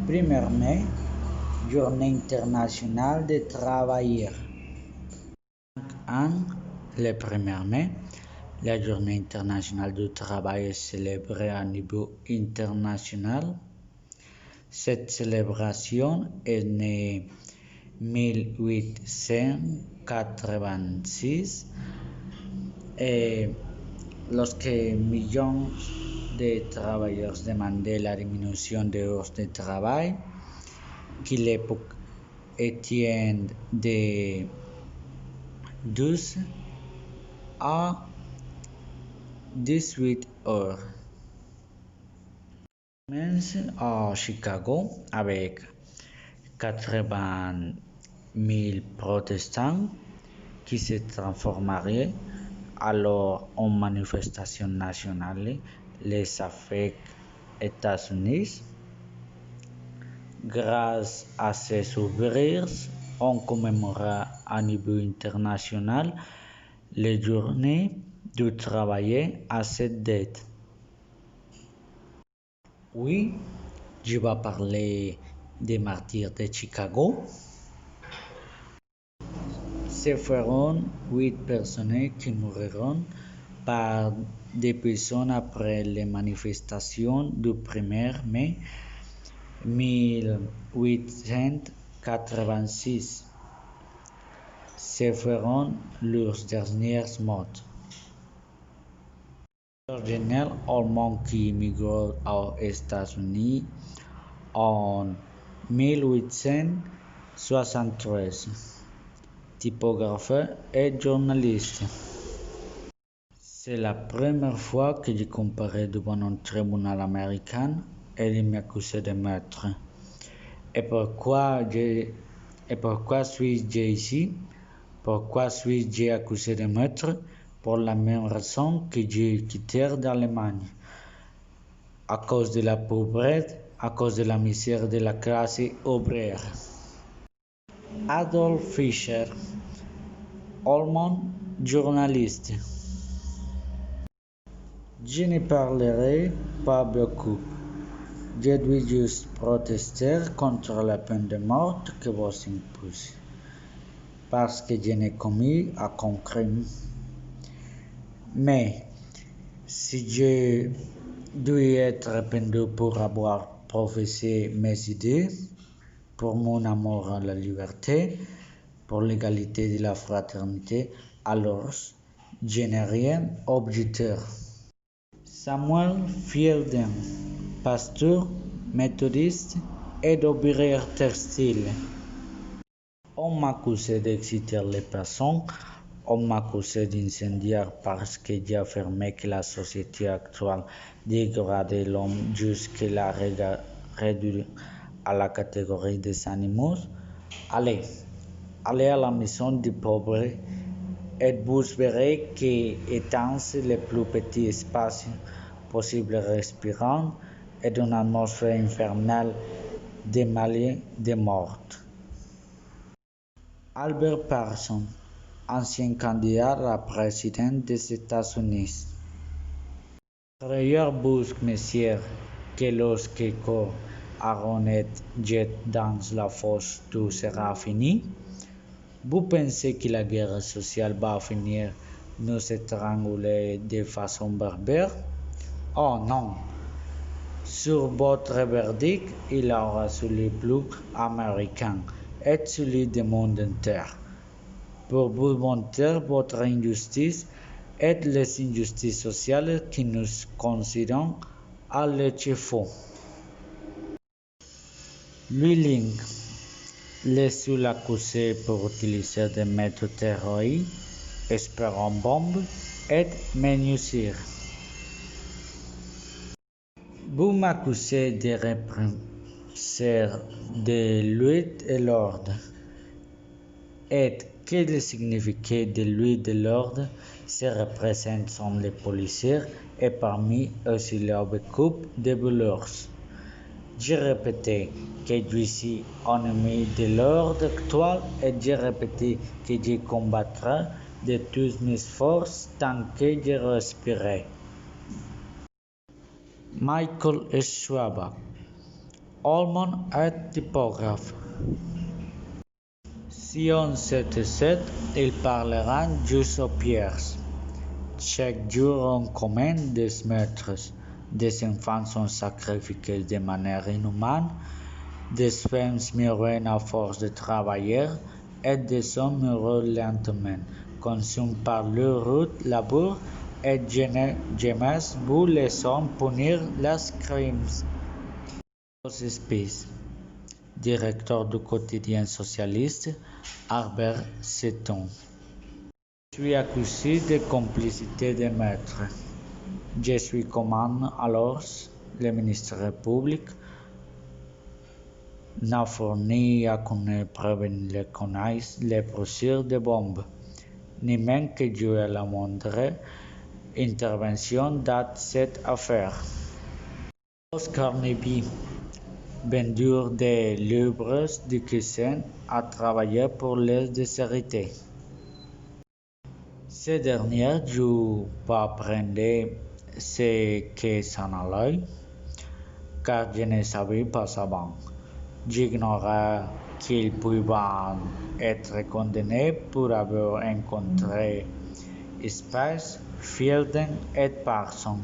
1er mai, Journée internationale des travailleurs. Le 1er mai, la Journée internationale du travail est célébrée à niveau international. Cette célébration est née en 1886 et lorsque millions de travailleurs demandaient la diminution des heures de travail, qui à l'époque étaient de 12 à 18 heures. Commence à Chicago avec 80 000 protestants qui se transformeraient alors en manifestation nationale les affects États-Unis. Grâce à ces ouvriers, on commémora à niveau international les journées du travail à cette date. Oui, je vais parler des martyrs de Chicago. Ce feront 8 personnes qui mourront par des personnes après les manifestations du 1er mai 1886. Ce feront leurs dernières morts. Lionel Allman qui immigró aux États-Unis en 1873, typographe et journaliste. C'est la première fois que je comparais devant un tribunal américain et il m'accusait de meurtre. Et pourquoi suis-je ici? Pourquoi suis-je accusé de meurtre? Pour la même raison que j'ai quitté l'Allemagne. À cause de la pauvreté, à cause de la misère de la classe ouvrière. Adolf Fischer, Allemand, journaliste. Je ne parlerai pas beaucoup. Je dois juste protester contre la peine de mort que vous imposez, parce que je n'ai commis aucun crime. Mais si je dois être pendu pour avoir professé mes idées, pour mon amour à la liberté, pour l'égalité et la fraternité, alors je n'ai rien objecté. Samuel Fielden, pasteur, méthodiste et d'ouvrier textile. On m'accusait d'exciter les personnes, on m'accusait d'incendiaire parce que j'ai affirmé que la société actuelle dégrade l'homme jusqu'à la réduire à la catégorie des animaux. Allez à la maison des pauvres et vous verrez qu'étant le plus petit espace possible respirant et d'une atmosphère infernale de maladies de mort. Albert Parsons, ancien candidat à la présidence des États-Unis. Travailleurs busquent, messieurs, que lorsque Aaronet jette dans la fosse, tout sera fini. Vous pensez que la guerre sociale va finir nous étrangler de façon barbare? Oh non! Sur votre verdict, il aura celui plus américain et celui du monde entier. Pour vous montrer votre injustice et les injustices sociales que nous considérons à l'écheveau. Luling, les seuls accusés pour utiliser des méthodes héroïques, espérant bombes et menuisier. Vous m'accusez de reprendre de lutte et l'ordre. Et quel significat de lutte de l'ordre se représente sont les policiers et parmi eux il y a beaucoup de voleurs. Je répète que je suis ennemi de l'ordre actuel et je répète que je combattrai de toutes mes forces tant que je respirerai. Michael Schwab, Allemand est typographe. Si on s'était, il parlera juste aux pierres. Chaque jour on commande des meurtres, des enfants sont sacrifiés de manière inhumaine, des femmes meurent à force de travailler et des hommes meurent lentement, consumés par leur rude labeur et jamais vu les hommes punir les crimes. Spies, directeur du quotidien socialiste Albert Seton. Je suis accusé de complicité de meurtre. Je suis commandé alors le ministère public n'a fourni aucune preuve ne connaisse les procès de bombes, ni même que j'aie la moindre intervention dans cette affaire. Oscar Carnegie, vendeur de livres de cuisine, a travaillé pour les déshérités. Ces derniers n'ont pas appris ce que s'en allait, car je ne savais pas avant. J'ignorais qu'ils pouvaient être condamnés pour avoir rencontré Spies, Fielden et Parsons.